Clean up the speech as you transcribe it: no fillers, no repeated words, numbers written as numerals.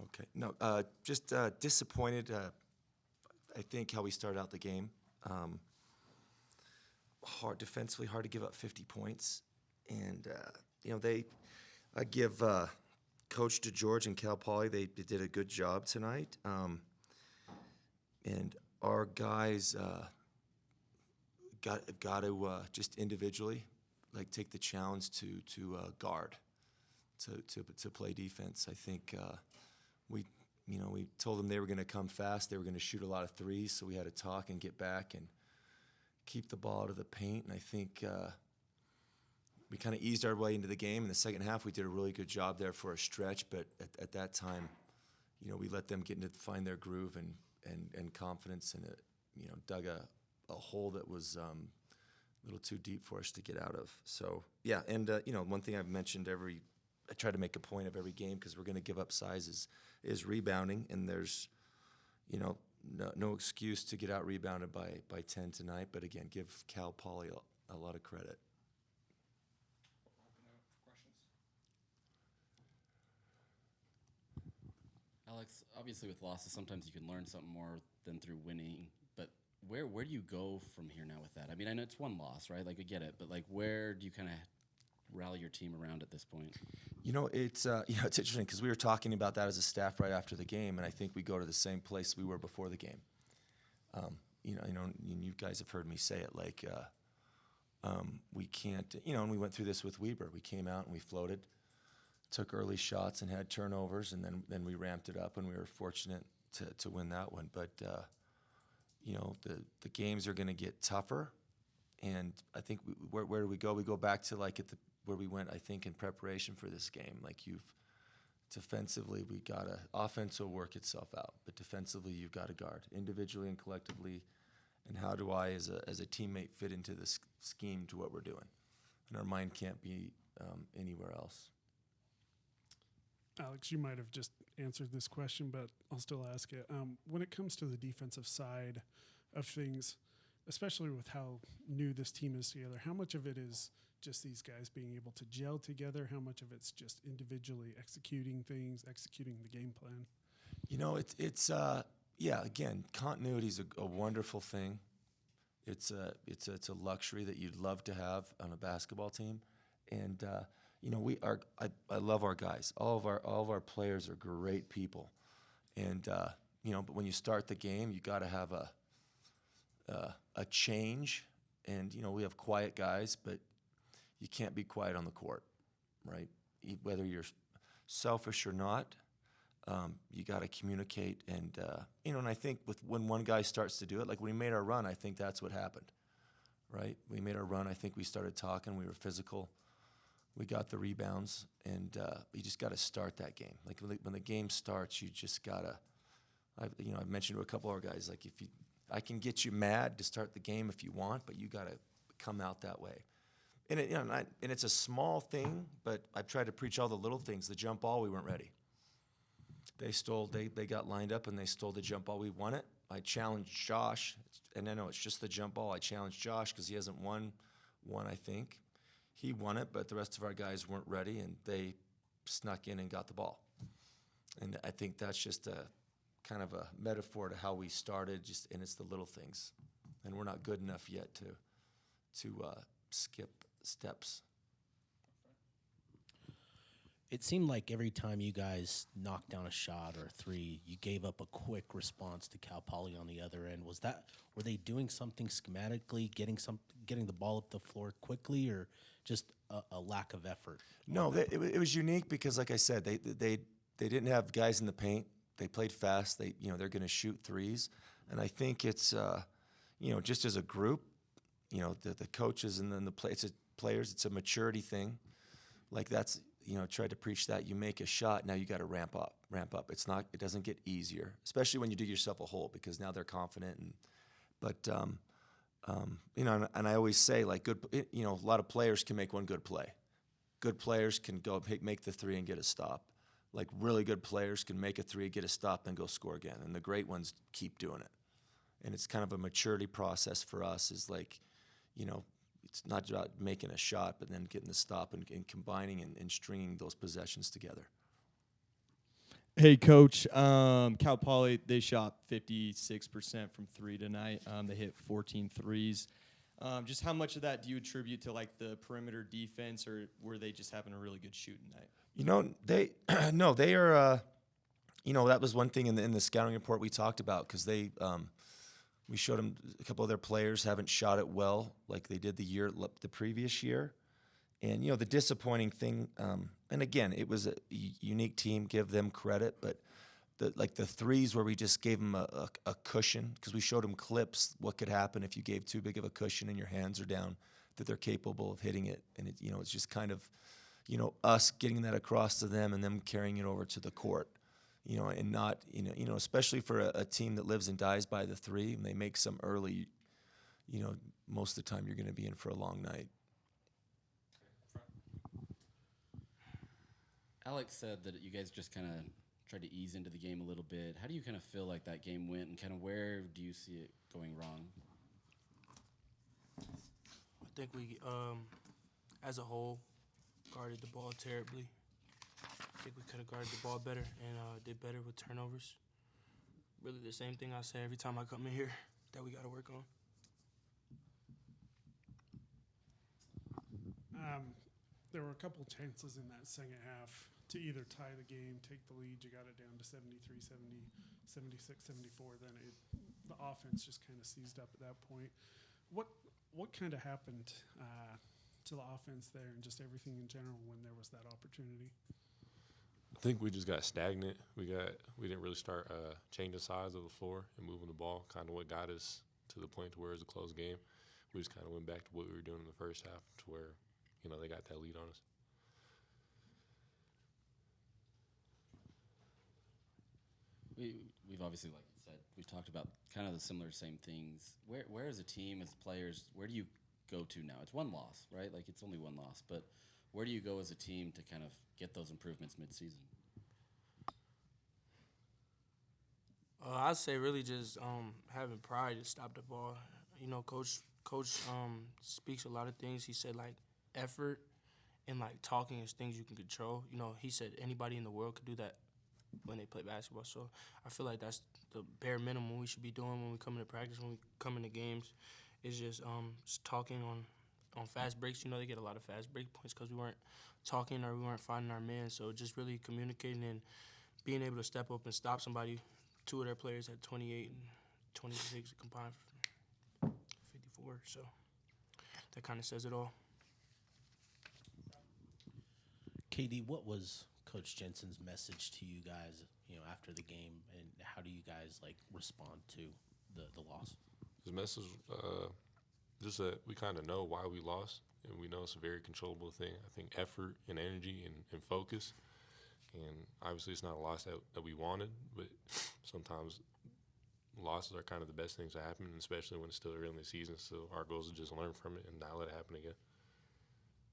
Okay. No, just disappointed. I think how we started out the game. Hard defensively, hard to give up 50 points, and I give Coach DeGeorge and Cal Poly. They did a good job tonight, and our guys got to just individually like take the challenge to guard, to play defense. I think we told them they were going to come fast. They were going to shoot a lot of threes, so we had to talk and get back and keep the ball out of the paint. And I think we kind of eased our way into the game. In the second half, we did a really good job there for a stretch. But at that time, we let them get into find their groove and confidence, and it, dug a hole that was a little too deep for us to get out of. So yeah, and one thing I've mentioned I try to make a point of every game because we're going to give up sizes is rebounding, and there's no excuse to get out rebounded by 10 tonight. But again, give Cal Poly a lot of credit. Alex, obviously with losses, sometimes you can learn something more than through winning. But where do you go from here now with that? I mean, I know it's one loss, right? Like, I get it. But, like, where do you kind of rally your team around at this point? It's it's interesting because we were talking about that as a staff right after the game, and I think we go to the same place we were before the game. You guys have heard me say it, like we can't, and we went through this with Weber. We came out and we floated, took early shots and had turnovers, and then we ramped it up, and we were fortunate to win that one. But the games are going to get tougher, and I think where do we go? We go back to like where we went, I think, in preparation for this game. Like defensively, we gotta offense will work itself out, but defensively you've got to guard individually and collectively. And how do I, as a teammate, fit into this scheme to what we're doing? And our mind can't be anywhere else. Alex, you might have just answered this question, but I'll still ask it. When it comes to the defensive side of things, especially with how new this team is together, how much of it is just these guys being able to gel together? How much of it's just individually executing things, executing the game plan? Again, continuity is a wonderful thing. It's a luxury that you'd love to have on a basketball team, and I love our guys. All of our players are great people, and but when you start the game, you got to have a change, and we have quiet guys, but you can't be quiet on the court, right? Whether you're selfish or not, you got to communicate, and and I think when one guy starts to do it, like when we made our run, I think that's what happened, right? We made our run. I think we started talking. We were physical. We got the rebounds, and you just got to start that game. Like when the game starts, you just gotta. I've mentioned to a couple of our guys, like I can get you mad to start the game if you want, but you got to come out that way. And it's a small thing, but I've tried to preach all the little things. The jump ball, we weren't ready. They got lined up and they stole the jump ball. We won it. I challenged Josh, and I know it's just the jump ball. I challenged Josh because he hasn't won one, I think. He won it, but the rest of our guys weren't ready, and they snuck in and got the ball. And I think that's just a kind of a metaphor to how we started, and it's the little things. And we're not good enough yet to skip steps. It seemed like every time you guys knocked down a shot or a three, you gave up a quick response to Cal Poly on the other end. Were they doing something schematically, getting the ball up the floor quickly, or just a lack of effort? No, it was unique because, like I said, they didn't have guys in the paint. They played fast. They're going to shoot threes, and I think it's just as a group, the coaches and then the players. It's a maturity thing. Like that's. Tried to preach that. You make a shot, now you got to ramp up. It doesn't get easier, especially when you dig yourself a hole, because now they're confident. And I always say, like, a lot of players can make one good play. Good players can go make the three and get a stop. Like really good players can make a three, get a stop, and go score again. And the great ones keep doing it. And it's kind of a maturity process for us. Is like, it's not about making a shot, but then getting the stop and combining and stringing those possessions together. Hey, Coach. Cal Poly, they shot 56% from three tonight. They hit 14 threes. Just how much of that do you attribute to like the perimeter defense, or were they just having a really good shooting night? You know, they no, they are. You know, that was one thing in the scouting report we talked about because we showed them a couple of their players haven't shot it well like they did the previous year, and you know the disappointing thing. And again, it was a unique team. Give them credit, but the threes where we just gave them a cushion because we showed them clips what could happen if you gave too big of a cushion and your hands are down, that they're capable of hitting it, and it's just kind of us getting that across to them and them carrying it over to the court. And not, especially for a team that lives and dies by the three, and they make some early, most of the time you're going to be in for a long night. Alex said that you guys just kind of tried to ease into the game a little bit. How do you kind of feel like that game went, and kind of where do you see it going wrong? I think we, as a whole, guarded the ball terribly. I think we could have guarded the ball better and did better with turnovers. Really the same thing I say every time I come in here that we got to work on. There were a couple chances in that second half to either tie the game, take the lead. You got it down to 73, 70, 76, 74. Then the offense just kind of seized up at that point. What kind of happened to the offense there and just everything in general when there was that opportunity? I think we just got stagnant. We didn't really start changing sides of the floor and moving the ball. Kind of what got us to the point to where it was a close game. We just kind of went back to what we were doing in the first half, to where they got that lead on us. We've obviously, like you said, we've talked about kind of the same things. Where as a team, as players, where do you go to now? It's one loss, right? Like it's only one loss, but where do you go as a team to kind of get those improvements mid-season? I'd say really just having pride to stop the ball. Coach speaks a lot of things. He said like effort and like talking is things you can control. He said anybody in the world could do that when they play basketball. So I feel like that's the bare minimum we should be doing when we come into practice, when we come into games, is just talking on fast breaks. They get a lot of fast break points because we weren't talking or we weren't finding our man. So just really communicating and being able to step up and stop somebody. Two of their players had 28 and 26 combined for 54. So that kind of says it all. KD, what was Coach Jensen's message to you guys, after the game, and how do you guys respond to the loss? His message, just that we kind of know why we lost, and we know it's a very controllable thing. I think effort and energy and focus, and obviously it's not a loss that we wanted, but sometimes losses are kind of the best things to happen, especially when it's still early in the season. So our goal is to just learn from it and not let it happen again.